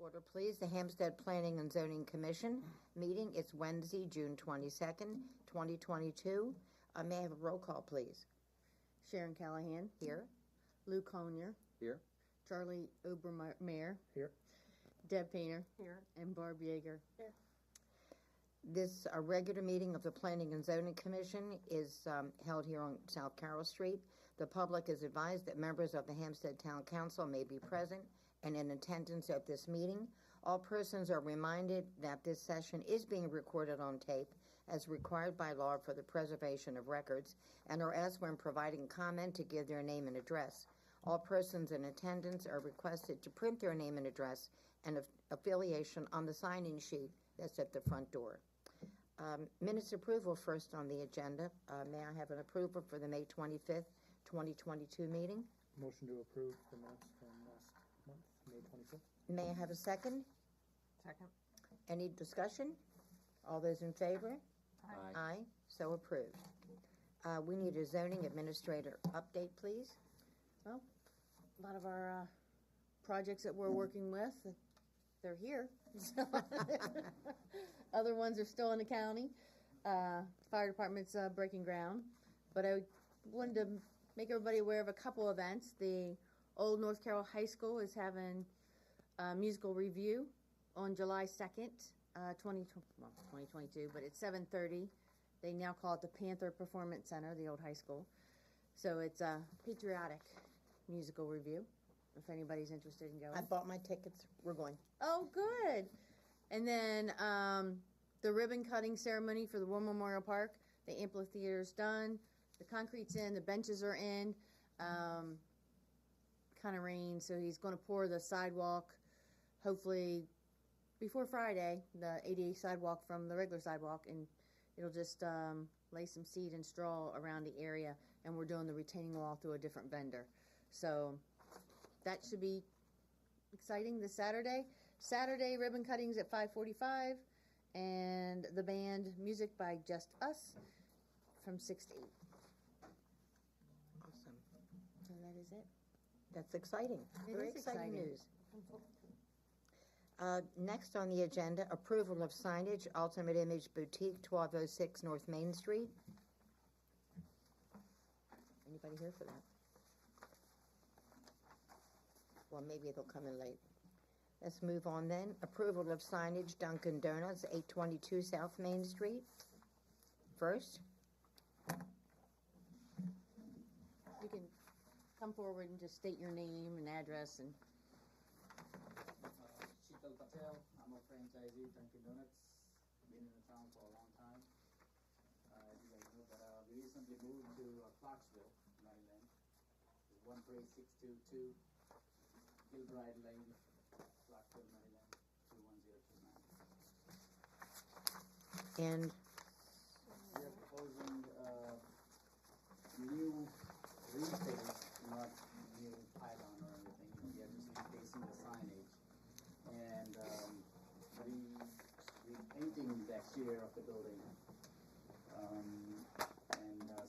Order, please. The Hampstead Planning and Zoning Commission meeting. It's Wednesday, June 22nd, 2022. May I have a roll call, please? Sharon Callahan. Here. Lou Conyer. Here. Charlie Obermeyer. Here. Deb Painter. Here. And Barb Yeager. Here. This regular meeting of the Planning and Zoning Commission is held here on South Carroll Street. The public is advised that members of the Hampstead Town Council may be present and in attendance at this meeting. All persons are reminded that this session is being recorded on tape as required by law for the preservation of records, and are asked when providing comment to give their name and address. All persons in attendance are requested to print their name and address and affiliation on the sign-in sheet that's at the front door. Minutes approval first on the agenda. May I have an approval for the May 25th, 2022 meeting? Motion to approve the minutes from last month, May 25th. May I have a second? Second. Any discussion? All those in favor? Aye. Aye. So approved. We need a zoning administrator update, please. Well, a lot of our projects that we're working with, they're here. So other ones are still in the county. Fire department's breaking ground. But I wanted to make everybody aware of a couple events. The Old North Carroll High School is having a musical review on July 2nd, 2022, but it's 7:30. They now call it the Panther Performance Center, the old high school. So it's a patriotic musical review, if anybody's interested in going. I bought my tickets. We're going. Oh, good. And then the ribbon cutting ceremony for the War Memorial Park. The amphitheater's done. The concrete's in. The benches are in. Kind of rained, so he's going to pour the sidewalk, hopefully before Friday, the ADA sidewalk from the regular sidewalk, and it'll just lay some seed and straw around the area, and we're doing the retaining wall through a different vendor. So that should be exciting this Saturday. Saturday ribbon cuttings at 5:45, and the band music by Just Us from 6 to 8. Awesome. So that is it. That's exciting. It Very is exciting exciting. news. Next on the agenda, approval of signage, Ultimate Image Boutique, 1206 North Main Street. Anybody here for that? Well, maybe they'll come in late. Let's move on then. Approval of signage, Dunkin' Donuts, 822 South Main Street. First. You can come forward and just state your name and address and. Sheetal Patel, I'm a franchisee, Dunkin' Donuts, been in the town for a long time. You guys know that we recently moved to Clarksville, Maryland, 13622 Gilbride Lane, Clarksville, Maryland, 21029. And We are proposing new repaint, not new pylon or anything. We are just replacing the signage and repainting the exterior of the building and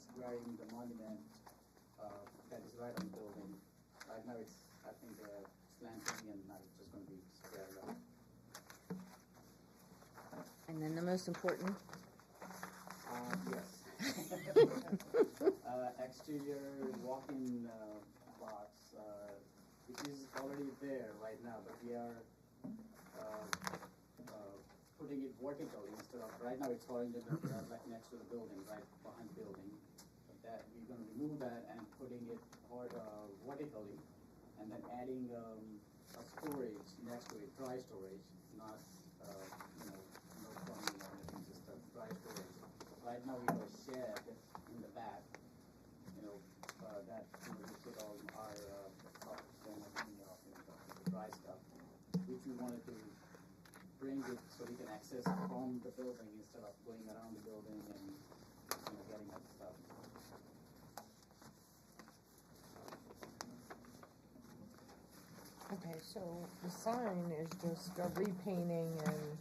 squaring the monument that is right on the building. Right now it's, I think, slanting, and now it's just going to be squared up. And then the most important. Yes. Exterior walk-in box, which is already there right now, but we are putting it vertically instead of, right now it's horizontal, right next to the building, right behind the building. But that, we're going to remove that and putting it vertically, and then adding a storage next to it, dry storage, not, no plumbing or anything, just a dry storage. Right now we have a shed in the back, that we put all our stuff, the dry stuff, which we wanted to bring it so we can access from the building instead of going around the building and getting that stuff. Okay, so the sign is just a repainting and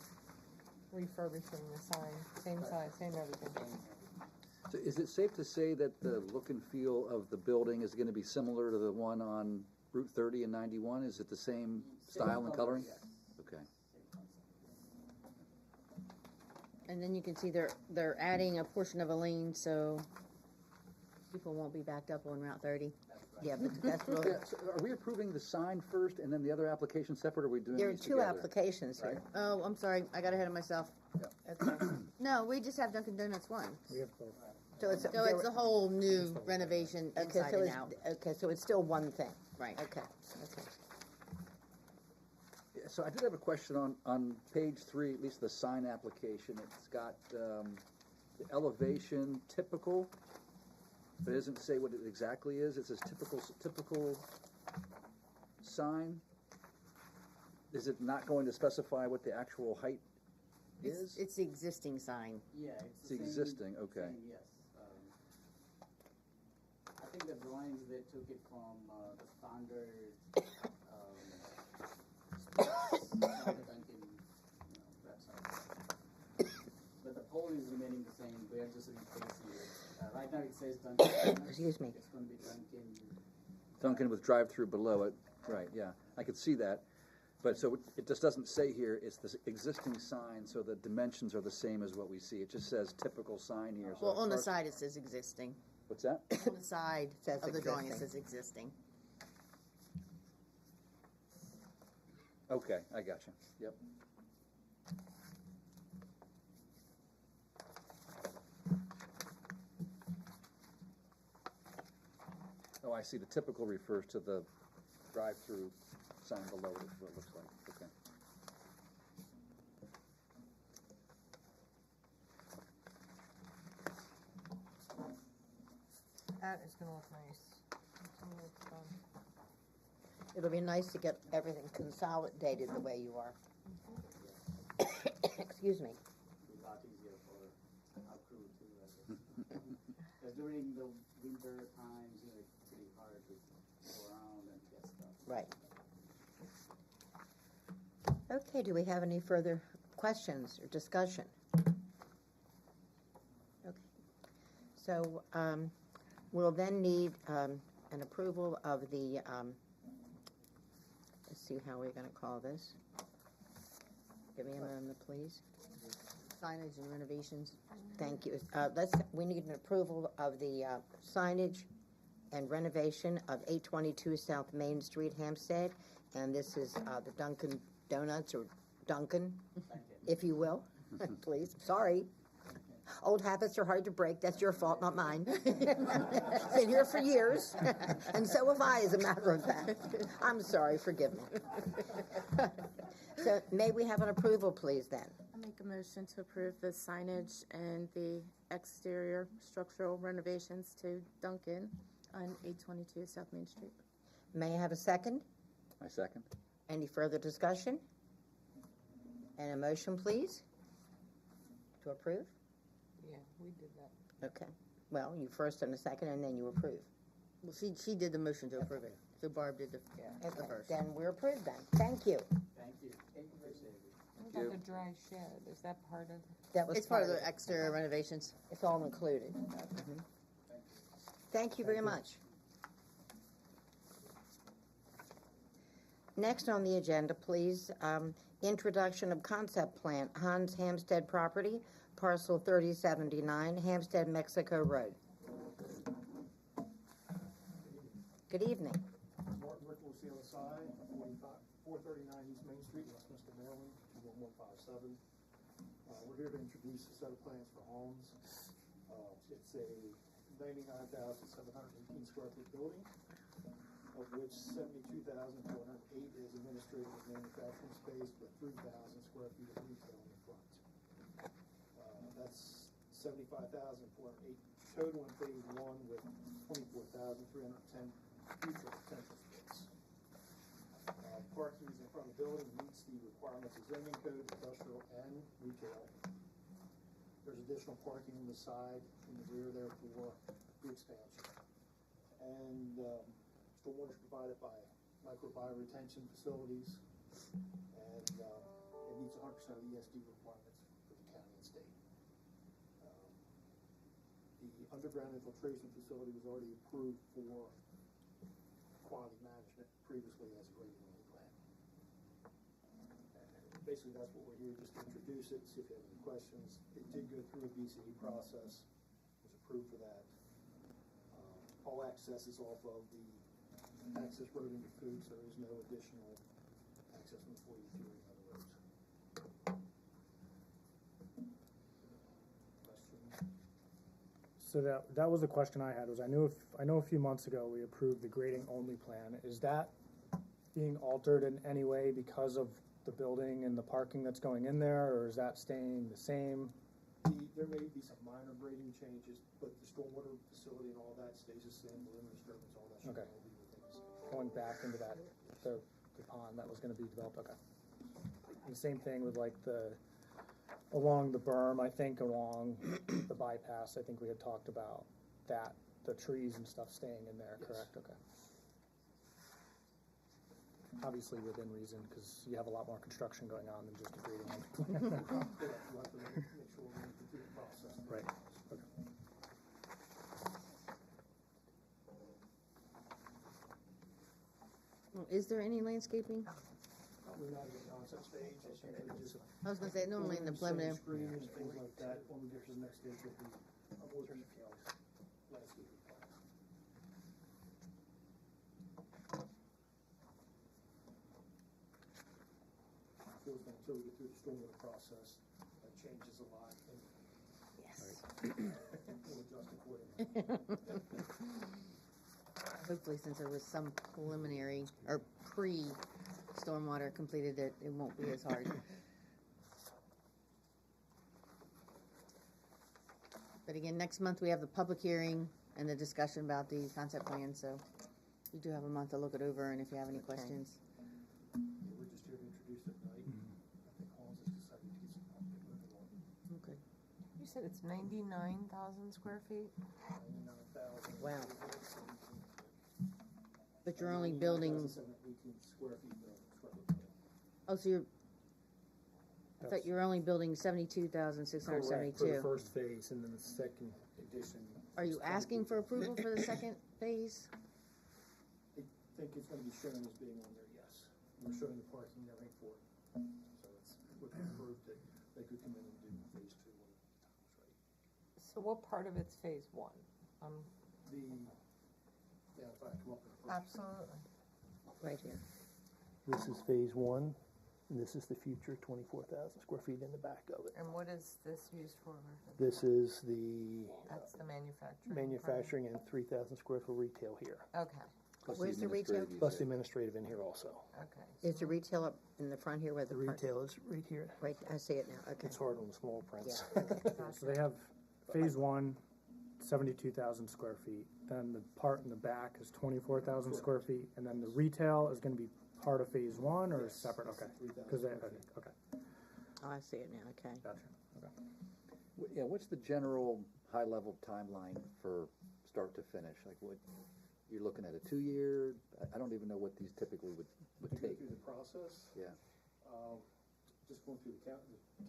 refurbishing the sign, same size, same everything. So is it safe to say that the look and feel of the building is going to be similar to the one on Route 30 and 91? Is it the same style and coloring? Yes. Okay. And then you can see they're adding a portion of a lane, so people won't be backed up on Route 30. Yeah, but that's really, Yeah, so are we approving the sign first and then the other application separate, or are we doing there are these two together? applications here. Oh, I'm sorry, I got ahead of myself. Okay. No, we just have Dunkin' Donuts one. So it's, So it's a whole new renovation okay, inside so and it's, out. okay, so it's still one thing. Right. Okay, okay. Yeah, so I did have a question on page 3, at least the sign application. It's got the elevation typical, but it doesn't say what it exactly is. It says typical sign. Is it not going to specify what the actual height is? It's the existing sign. Yeah, It's the same- existing, okay. same, yes. I think the drawings, they took it from the standard Dunkin', website. But the pole is remaining the same. We are just replacing it. Right now it says Dunkin'. Excuse me. It's going to be Dunkin'. Dunkin' with drive-through below it, right, yeah, I could see that. But so it just doesn't say here, it's the existing sign, so the dimensions are the same as what we see. It just says typical sign here. So Well, on the park- side it says existing. What's that? On the side Says of the drawing it existing. says existing. Okay, I got you, yep. Oh, I see, the typical refers to the drive-through sign below it, is what it looks like, okay. That is gonna look nice. Until it's done. It'll be nice to get everything consolidated the way you are. Excuse me. It'll be a lot easier for our crew too. Because during the winter times, it's pretty hard to go around and get stuff. Right. Okay, do we have any further questions or discussion? Okay. So, we'll then need, an approval of the, let's see how we're gonna call this. Give me a moment, please. Signage and renovations. Thank you. We need an approval of the signage and renovation of 822 South Main Street, Hampstead. And this is the Dunkin' Donuts, or Dunkin', if you will, please. Sorry. Old habits are hard to break. That's your fault, not mine. Been here for years, and so have I, as a matter of fact. I'm sorry, forgive me. So may we have an approval, please, then? I make a motion to approve the signage and the exterior structural renovations to Dunkin' on 822 South Main Street. May I have a second? I second. Any further discussion? And a motion, please, to approve? Yeah, we did that. Okay. Well, you first and a second, and then you approve. Well, she did the motion to approve it. So Barb did the Okay, first. then we're approved then. Thank you. Thank you. Appreciate it. What about the dry shed? Is that part of? That was It's part of it. the exterior renovations. It's all included. Mhm. Thank you very much. Next on the agenda, please, introduction of concept plan, Hans Hampstead property, parcel 3079, Hampstead, Mexico Road. Good evening. Martin Rick CLSI, 439 East Main Street, Westminster, Maryland, 21157. We're here to introduce a set of plans for homes. It's a 99,718 square foot building, of which 72,408 is administrative and manufacturing space, with 3,000 square feet of retail in the front. That's 75,408 total in phase one, with 24,310 future potential space. Parking is in front of the building, meets the requirements of zoning code, industrial and retail. There's additional parking on the side, in the rear there for the expansion. And stormwater is provided by microbiome retention facilities, and it meets 100% of the ESD requirements for the county and state. The underground infiltration facility was already approved for quality management previously as a grading plan. basically that's what we're here, just to introduce it, see if you have any questions. It did go through a BCE process, was approved for that. All access is off of the access road into food, so there is no additional access from 43 and other roads. Questions? So that was the question I had, was I know a few months ago we approved the grading only plan. Is that being altered in any way because of the building and the parking that's going in there, or is that staying the same? There may be some minor grading changes, but the stormwater facility and all that stays the same, the limit disturbance, all that should Okay. all be within the same. Going back into that, the pond that was gonna be developed, okay. And same thing with like along the berm, I think along the bypass, I think we had talked about that, the trees and stuff staying in there, Yes. correct, okay. Obviously within reason, because you have a lot more construction going on than just a grading only plan. Yeah, we'll have to make sure we're going through the process. Right, okay. Well, is there any landscaping? We're not in the concept stage, it's usually just. I was gonna say, normally in the preliminary. Screens, things like that, when we get to the next stage, will be a more detailed landscaping plan. Until we get through the stormwater process, that changes a lot, and Yes. we'll adjust accordingly. Hopefully, since there was some preliminary or pre-stormwater completed, it won't be as hard. But again, next month we have the public hearing and the discussion about the concept plan, so you do have a month to look it over, and if you have any questions. Yeah, we're just here to introduce it tonight. I think Hans has decided to get some, get moving on. Okay. You said it's 99,000 square feet? 99,000. Wow. But you're only building, 18 square feet building. oh, so you're, I thought you were only building 72,672. Correct, for the first phase, and then the second Addition. Are you asking for approval for the second phase? I think it's gonna be shown as being on there, yes. We're showing the parking and everything for it. So it's, with the approved, that they could come in and do phase 2 when the time was ready. So what part of it's phase one? Yeah, if I come up with a first. Absolutely. Right here. This is phase one, and this is the future 24,000 square feet in the back of it. And what is this used for? This is the That's the manufacturing. manufacturing and 3,000 square foot retail here, part? Okay, Plus Where's the retail? administrative plus the use administrative in here also. okay. Is the retail up in the front here where The the park? retail is right here. Right, I see it now, okay. It's hard on the small prints. So they have phase one, 72,000 square feet. Then the part in the back is 24,000 square feet, and then the retail is going to be part of phase one or Yes, separate? it's Okay, 3,000 because square feet. okay, Oh, I see it now, okay. gotcha. Okay. Yeah, what's the general high-level timeline for start to finish? Like what, you're looking at a 2-year? I don't even know what these typically would To go take. through the process, Yeah, just going through the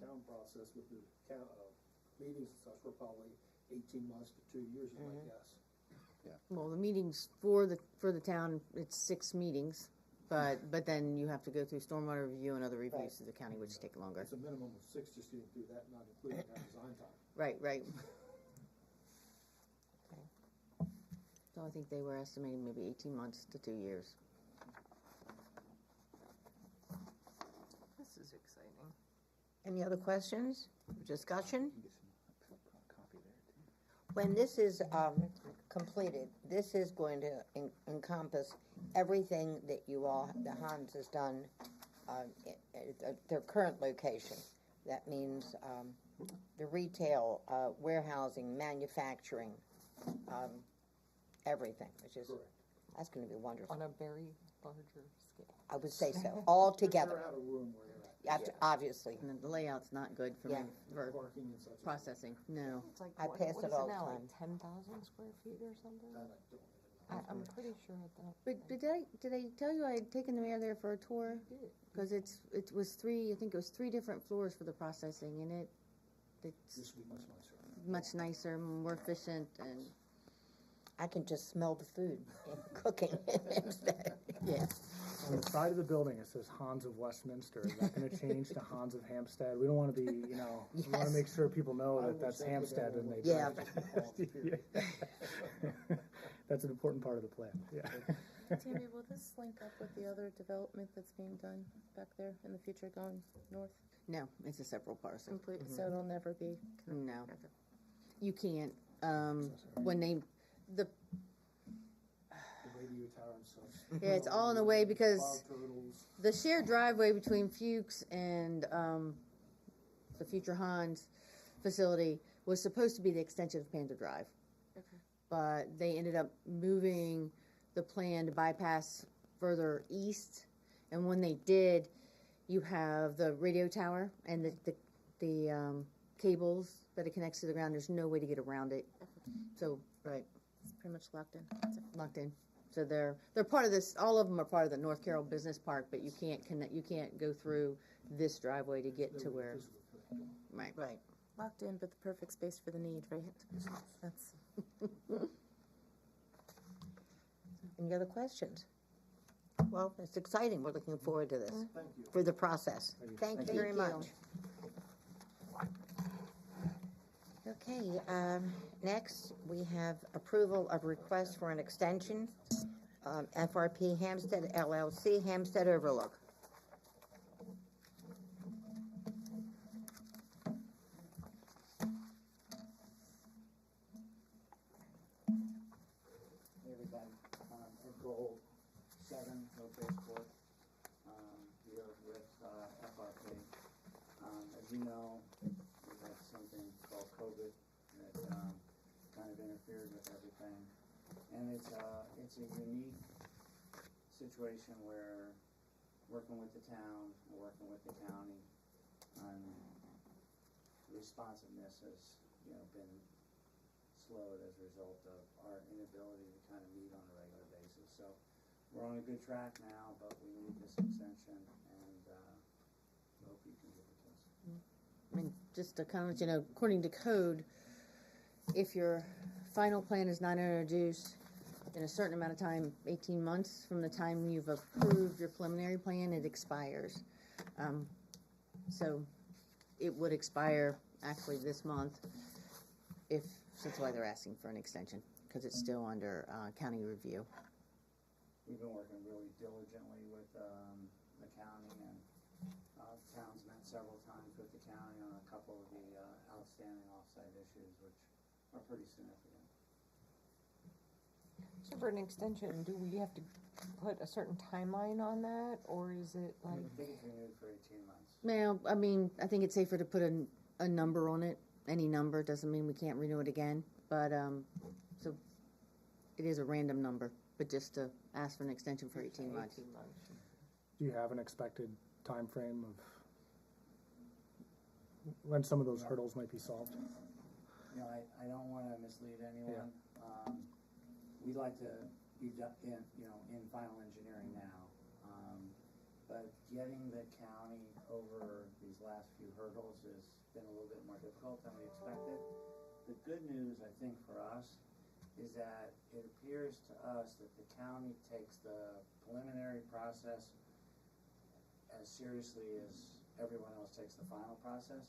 town process with the meetings and such, we're probably 18 months to 2 years, is my guess. Well, the meetings for the town, it's 6 meetings, but then you have to go through stormwater review and other reviews through the county, which take longer. It's a minimum of 6 just getting through that, not including that design time. Right. So I think they were estimating maybe 18 months to 2 years. This is exciting. Any other questions, discussion? you can get some copy there too. When this is completed, this is going to encompass everything that you all, that Hans has done at their current location. That means the retail, warehousing, manufacturing, everything, which is, Correct. that's going to be wonderful. On a very larger scale. I would say so, all together. They're out of room where you're at. Obviously. And then the layout's not good for me, Yeah. for Parking and such. processing, no. It's like, I what pass is it all the now, time. like 10,000 square feet or something? That I don't even know. I'm pretty sure that. But did I tell you I had taken the mayor there for a tour? Because it was 3, I think it was 3 different floors for the processing, and it's This week much nicer. much nicer, more efficient, and I can just smell the food cooking instead. Yeah. On the side of the building, it says Hans of Westminster. Is that gonna change to Hans of Hampstead? We don't wanna be, we wanna Yes. make sure people know I that wish that's they could Hampstead have and they. Yeah. That's an important part of the plan, yeah. Tammy, will this link up with the other development that's being done back there in the future going north? No, it's a separate parcel. Completely, so it'll never be. No. You can't, when the, The radio tower and such. yeah, it's all in the way because Fog turtles. the shared driveway between Fuchs and, the future Hans facility was supposed to be the extension of Panther Drive. Okay. But they ended up moving the plan to bypass further east, and when they did, you have the radio tower and the cables that it connects to the ground. There's no way to get around it. So, right, It's pretty much locked in. locked in. So they're part of this. All of them are part of the North Carroll Business Park, but you can't connect. You can't go through this driveway to get to where. Right. Right. Locked in, but the perfect space for the need, right? That's. Any other questions? Well, it's exciting. We're looking forward to this, Thank you. for the process. Thank you very much. Okay, next, we have approval of request for an extension, FRP Hampstead LLC, Hampstead Overlook. Hey everybody, Ed Gold, 7 Lopez Court, here with FRP. As you know, we had something called COVID that kind of interfered with everything. And it's a unique situation where working with the town, working with the county, responsiveness has, been slowed as a result of our inability to kind of meet on a regular basis. So we're on a good track now, but we need this extension, and hope you can give it to us. I mean, just to kind of let you know, according to code, if your final plan is not introduced in a certain amount of time, 18 months from the time you've approved your preliminary plan, it expires. So it would expire actually this month, that's why they're asking for an extension, because it's still under county review. We've been working really diligently with the county, and town's met several times with the county on a couple of the outstanding off-site issues, which are pretty significant. So for an extension, do we have to put a certain timeline on that, or is it I like? think it's renewed for 18 months. Now, I mean, I think it's safer to put a number on it. Any number doesn't mean we can't renew it again, but, so it is a random number, but just to ask for an extension for 18 months. Do you have an expected time frame of when some of those hurdles might be solved? I don't want to mislead anyone. We'd like to be in final engineering now, but getting the county over these last few hurdles has been a little bit more difficult than we expected. The good news, I think, for us is that it appears to us that the county takes the preliminary process as seriously as everyone else takes the final process.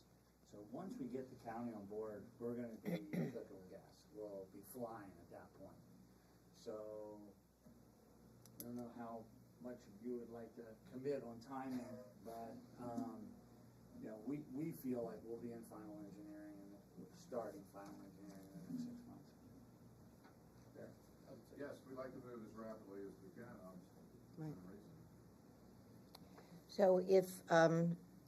So once we get the county on board, we're going to be cooking gas. We'll be flying at that point. So I don't know how much you would like to commit on timing, but we feel like we'll be in final engineering and starting final engineering in the next 6 months. There. Yes, we'd like to move as rapidly as we can, obviously. Right. So if,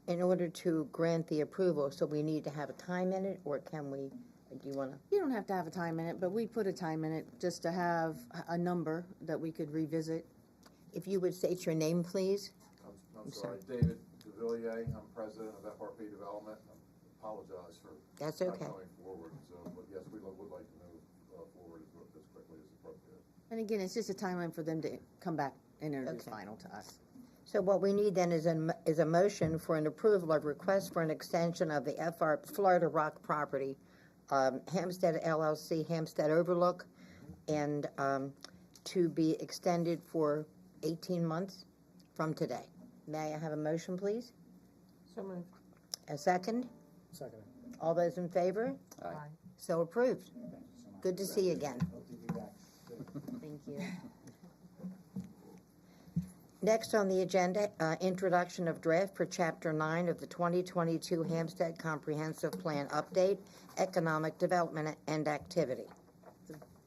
in order to grant the approval, so we need to have a time in it, or can we, do you want to? You don't have to have a time in it, but we put a time in it just to have a number that we could revisit. If you would state your name, please. I'm sorry, David DeVilliers, I'm president of FRP Development. I apologize for That's not okay. going forward, but yes, we would like to move forward as quickly as appropriate. And again, it's just a timeline for them to come back and introduce Okay. final to us. So what we need then is a motion for an approval of request for an extension of the Florida Rock property, Hampstead LLC, Hampstead Overlook, and to be extended for 18 months from today. May I have a motion, please? So moved. A second? Second. All those in favor? Aye. So approved. Good to see you again. Thank you. Next on the agenda, introduction of draft for Chapter 9 of the 2022 Hampstead Comprehensive Plan Update, Economic Development and Activity.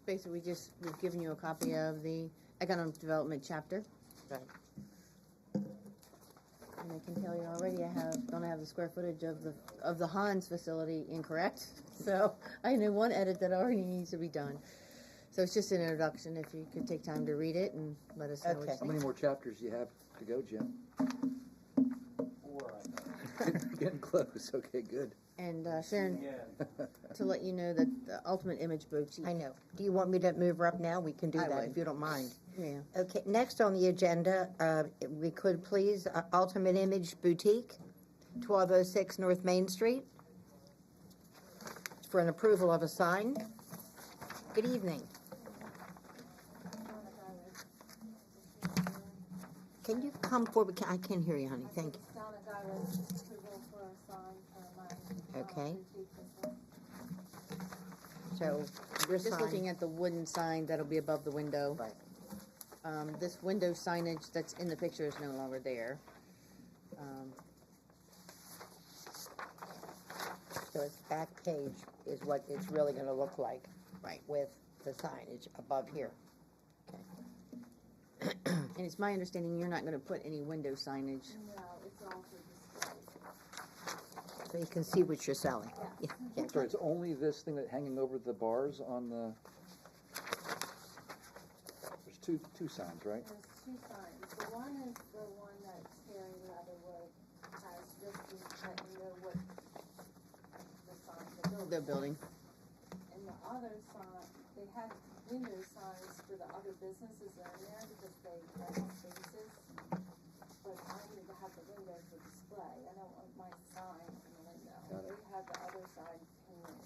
Basically, we've given you a copy of the economic development chapter. Right. And I can tell you already, don't have the square footage of the Hans facility incorrect. So I know one edit that already needs to be done. So it's just an introduction. If you could take time to read it and let us know what you Okay. How think. many more chapters do you have to go, Jim? 4, I think. Getting close, okay, good. And Sharon, Yeah. to let you know that the Ultimate Image Boutique. I know. Do you want me to move her up now? We can do I that would. if you don't mind. Yeah. Okay, next on the agenda, we could please, Ultimate Image Boutique, 1206 North Main Street, for an approval of a sign. Good evening. Can you come forward? I can't hear you, honey. Thank you. Okay. So, your Just sign. looking at the wooden sign that'll be above the window. Right. This window signage that's in the picture is no longer there. So its back page is what it's really gonna look like. Right. With the signage above here. And it's my understanding you're not gonna put any window signage. So you can see what you're selling. Yeah, yeah. Sorry, it's only this thing that hanging over the bars on the, there's two signs, right? There's two signs. The one is the one that Terry Leatherwood has just to let you know what the sign, The building. And the other sign, they had window signs for the other businesses that are in there because they rent spaces. But I need to have the window for display. I don't want my sign in the window. Got it. They have the other side painted.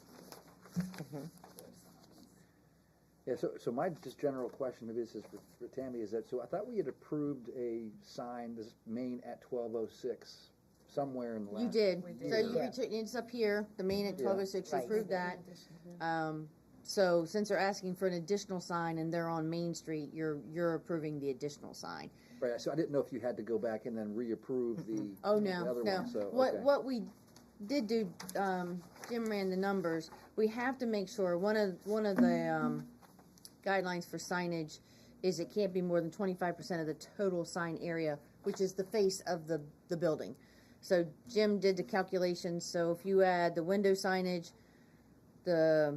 Mhm. Their signs. Yeah, so my just general question, maybe this is for Tammy, is that, so I thought we had approved a sign, this main at 1206, somewhere in the last. You did. We did. So you Yeah. it's up here, the main at Yeah. 1206, you Right. approved that. So since they're asking for an additional sign and they're on Main Street, you're approving the additional sign. Right, so I didn't know if you had to go back and then reapprove the Oh, the no, other no. one, so, okay. What we did do, Jim ran the numbers, we have to make sure, one of the guidelines for signage is it can't be more than 25% of the total sign area, which is the face of the building. So Jim did the calculations, so if you add the window signage, the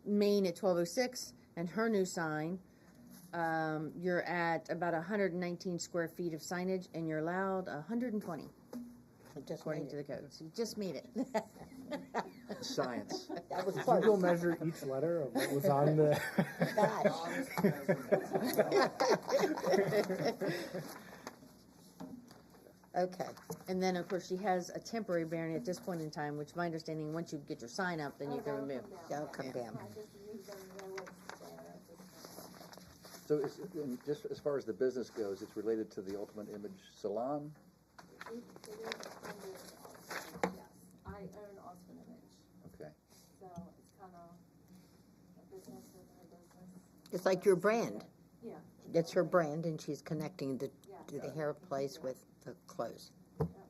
main at 1206, and her new sign, you're at about 119 square feet of signage, and you're allowed 120, I just according made to the it. code. So you just made it. Science. That was Did you go close. measure each letter of what was on the? Okay, And then, of course, she has a temporary barrier at this point in time, which my understanding, once you get your sign up, then you can remove. that'll come down. I just need them to know what's there at this point. So it's, and just as far as the business goes, it's related to the Ultimate Image Salon? It is under Austin, yes. I own Austin Image, Okay. so it's kind of a business within a business. It's like your brand. Yeah. It's her brand, and she's connecting the Yeah. the hair place with the clothes,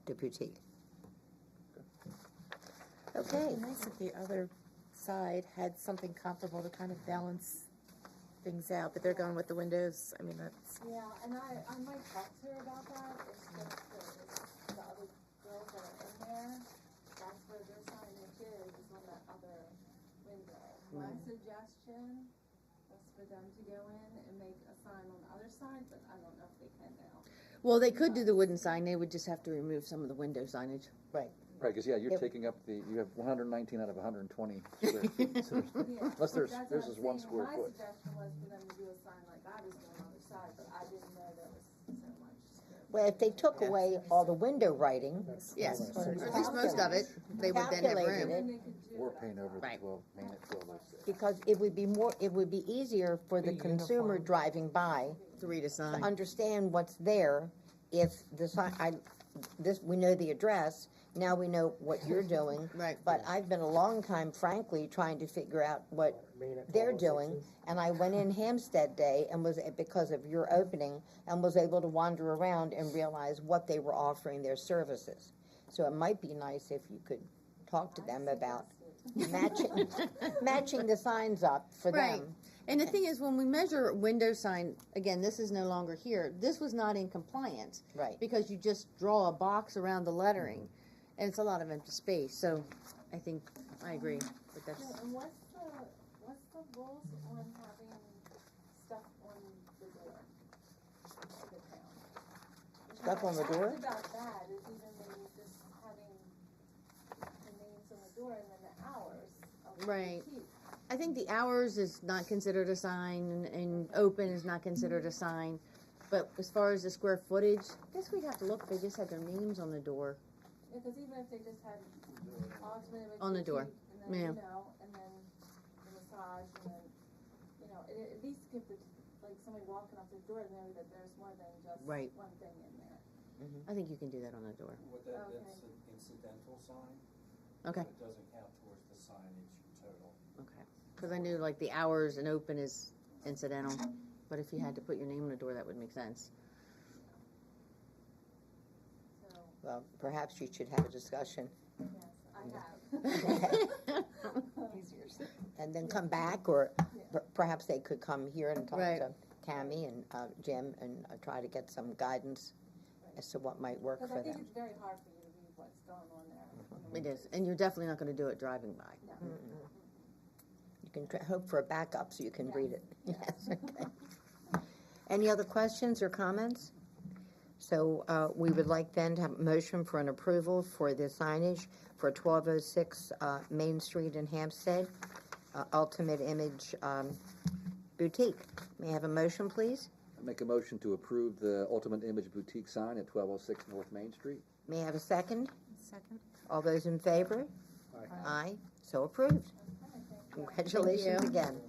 the boutique. Okay. It'd be nice if the other side had something comparable to kind of balance things out, but they're going with the windows. I mean, that's. Yeah, and I might talk to her about that. It's just the other girls that are in there, that's where their signage is on that other window. My suggestion was for them to go in and make a sign on the other side, but I don't know if they can now. Well, they could do the wooden sign, they would just have to remove some of the window signage. Right. Right, because, yeah, you're Yep. taking up you have 119 out of 120 square feet. So Unless there's is 1 square foot. My suggestion was for them to do a sign like I was doing on the other side, but I didn't know there was so much square Well, if they took away all the window writing, Yes, or at least most of it, they would then have calculated room. it, Or paint over the Right. 12, paint it 1206. because it would be easier for the consumer driving by To read a to sign. understand what's there if the sign, we know the address, now we know what you're doing. Right. But I've been a long time, frankly, trying to figure out what they're doing, and I went in Hampstead Day and was, because of your opening, and was able to wander around and realize what they were offering their services. So it might be nice if you could talk to them about matching the signs up for Right. them. And the thing is, when we measure window sign, again, this is no longer here. This was not in compliance. Right. Because you just draw a box around the lettering, and it's a lot of empty space. So, I think I agree. But that's And what's the rules on having stuff on the door of the town? Stuff on the door? What about that is even maybe just having the names on the door and then the hours of the Right. boutique. I think the hours is not considered a sign, and open is not considered a sign. But as far as the square footage, I guess we'd have to look if they just had their names on the door. Because even if they just had ultimate On the door, and then, yeah. and then the massage, and then, it at least give the, like somebody walking up the door know that there's more than just Right. one thing in there. I think you can do that on the door. With that, Okay. that's an incidental sign. Okay. So it doesn't count towards the signage total. Okay. Because I knew like the hours and open is incidental, but if you had to put your name on the door, that would make sense. So, Well, perhaps you should have a discussion yes, I have. and then come back, or perhaps they could come here and talk Right. to Tammy and Jim and try to get some guidance as to what might work Because for I think them. it's very hard for you to read what's going on there. It is, and you're definitely not going to do it driving by. You can hope for a backup so you can read it. Yes, okay. Any other questions or comments? So we would like then to have a motion for an approval for the signage for 1206 Main Street in Hampstead, Ultimate Image Boutique. May I have a motion, please? I make a motion to approve the Ultimate Image Boutique sign at 1206 North Main Street. May I have a second? Second. All those in favor? Aye. So approved. Congratulations Thank you. again.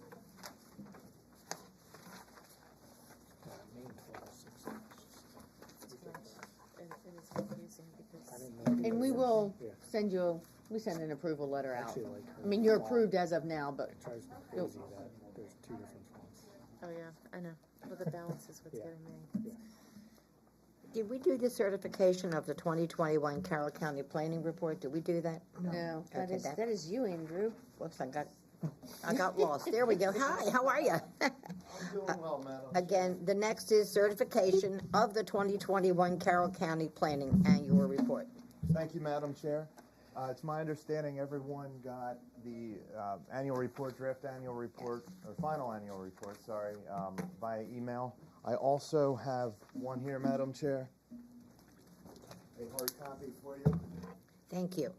It is confusing because. And we will send you, we send an approval letter out. Actually, like I mean, you're approved as of now, but It drives me crazy that there's two different fonts. Oh, yeah, I know. Well, the balance is what's Yeah. getting me. Did we do the certification of the 2021 Carroll County Planning Report? Did we do that? no, Okay, that is you, Andrew. Whoops, I got lost. There we go. Hi, how are you? I'm doing well, madam. Again, the next is certification of the 2021 Carroll County Planning Annual Report. Thank you, Madam Chair. It's my understanding everyone got the annual report, draft annual report, or final annual report, sorry, via email. I also have one here, Madam Chair. A hard copy for you. Thank you.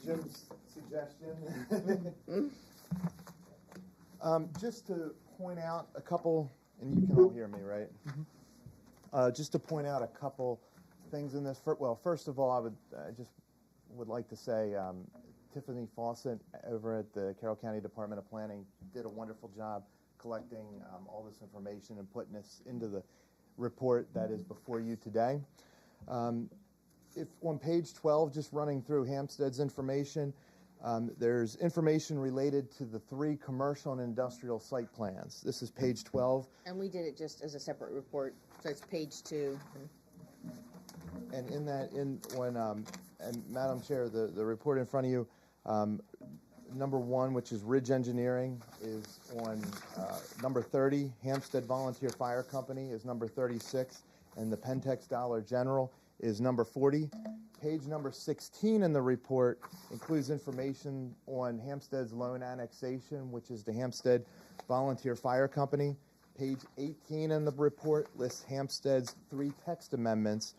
Jim's suggestion. Just to point out a couple, and you can all hear me, right? Just to point out a couple things in this. Well, first of all, I would like to say Tiffany Fawcett over at the Carroll County Department of Planning did a wonderful job collecting all this information and putting this into the report that is before you today. If on page 12, just running through Hampstead's information, there's information related to the 3 commercial and industrial site plans. This is page 12. And we did it just as a separate report, so it's page 2. And in that, and Madam Chair, the report in front of you, number 1, which is Ridge Engineering, is on number 30. Hampstead Volunteer Fire Company is number 36, and the Pentex Dollar General is number 40. Page number 16 in the report includes information on Hampstead's loan annexation, which is the Hampstead Volunteer Fire Company. Page 18 in the report lists Hampstead's 3 text amendments,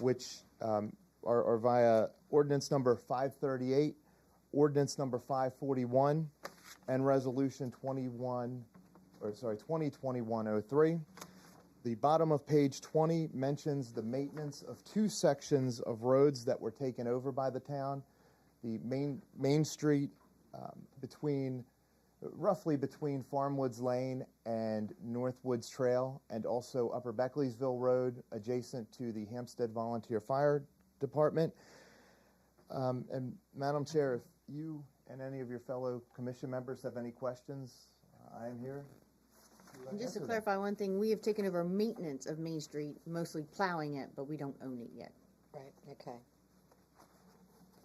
which are via ordinance number 538, ordinance number 541, and resolution 2021-03. The bottom of page 20 mentions the maintenance of 2 sections of roads that were taken over by the town. The main street roughly between Farmwoods Lane and Northwoods Trail, and also Upper Beckleysville Road adjacent to the Hampstead Volunteer Fire Department. And Madam Chair, if you and any of your fellow commission members have any questions, I am here. And just to clarify one thing, we have taken over maintenance of Main Street, mostly plowing it, but we don't own it yet. Right, okay.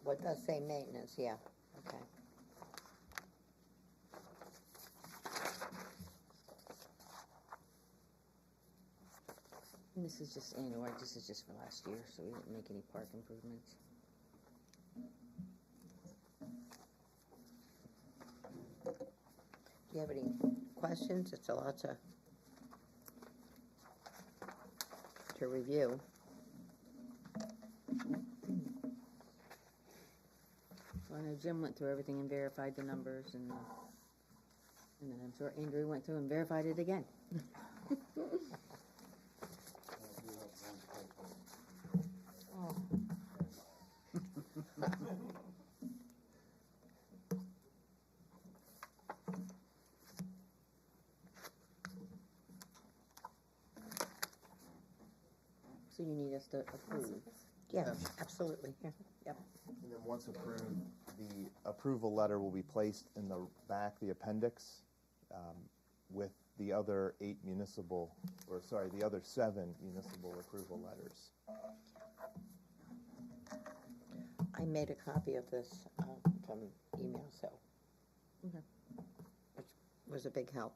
What does say maintenance, yeah, okay. And this is just annual, this is just for last year, so we didn't make any park improvements. Do you have any questions? It's a lot to review. Well, I know Jim went through everything and verified the numbers, and then I'm sure Andrew went through and verified it again. So you need us to approve? Yeah, absolutely, yeah, yep. And then once approved, the approval letter will be placed in the back, the appendix, with the other 7 municipal approval letters. I made a copy of this from email, so. Okay. Which was a big help.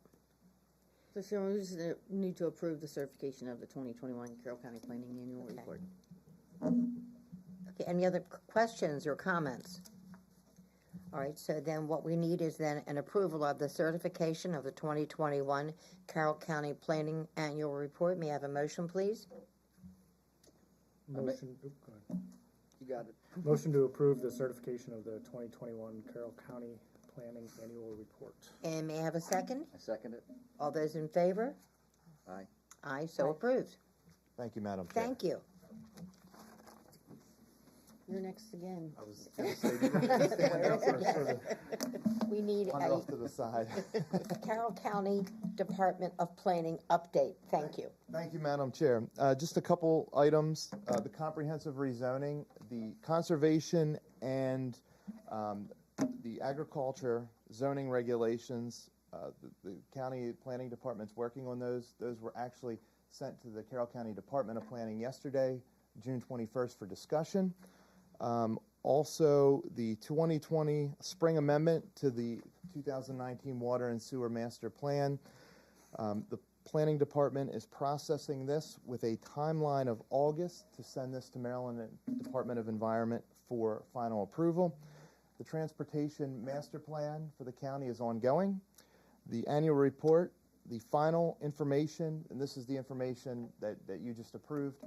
So Sharon, we just need to approve the certification of the 2021 Carroll County Planning Annual Report. Okay, any other questions or comments? All right, so then what we need is then an approval of the certification of the 2021 Carroll County Planning Annual Report. May I have a motion, please? Motion, go ahead. You got it. Motion to approve the certification of the 2021 Carroll County Planning Annual Report. And may I have a second? I second it. All those in favor? Aye. Aye, so approved. Thank you, Madam Chair. Thank you. You're next again. I was going to say, you want to stand up or sort of We need wander off to the side. Carroll County Department of Planning update. Thank you. Thank you, Madam Chair. Just a couple items. The comprehensive rezoning, the conservation, and the agriculture zoning regulations. The county planning department's working on those. Those were actually sent to the Carroll County Department of Planning yesterday, June 21st, for discussion. Also, the 2020 spring amendment to the 2019 Water and Sewer Master Plan. The Planning Department is processing this with a timeline of August to send this to Maryland Department of Environment for final approval. The Transportation Master Plan for the county is ongoing. The annual report, the final information, and this is the information that you just approved,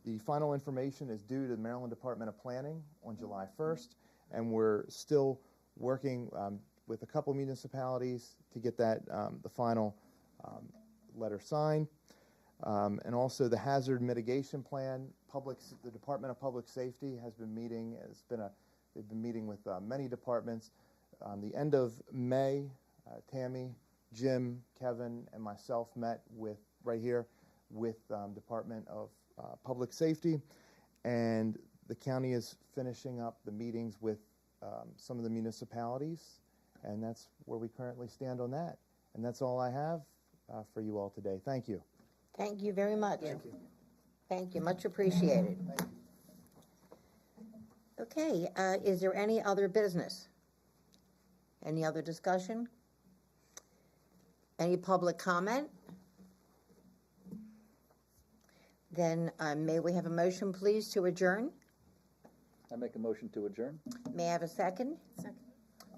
the final information is due to the Maryland Department of Planning on July 1st, and we're still working with a couple municipalities to get that the final letter signed. And also the hazard mitigation plan. The Department of Public Safety has been meeting. They've been meeting with many departments. The end of May, Tammy, Jim, Kevin, and myself met right here with Department of Public Safety, and the county is finishing up the meetings with some of the municipalities, and that's where we currently stand on that. And that's all I have for you all today. Thank you. Thank you very much. Thank you. Thank you, much appreciated. Thank you. Okay, is there any other business? Any other discussion? Any public comment? Then may we have a motion, please, to adjourn? I make a motion to adjourn. May I have a second? Second.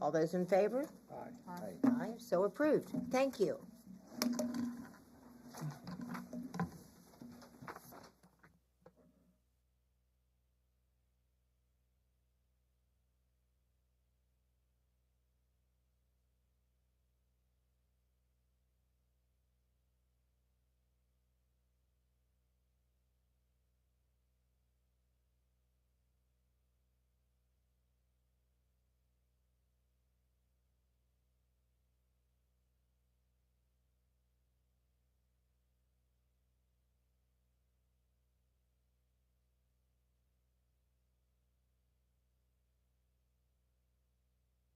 All those in favor? Aye. Aye. Aye, so approved. Thank you.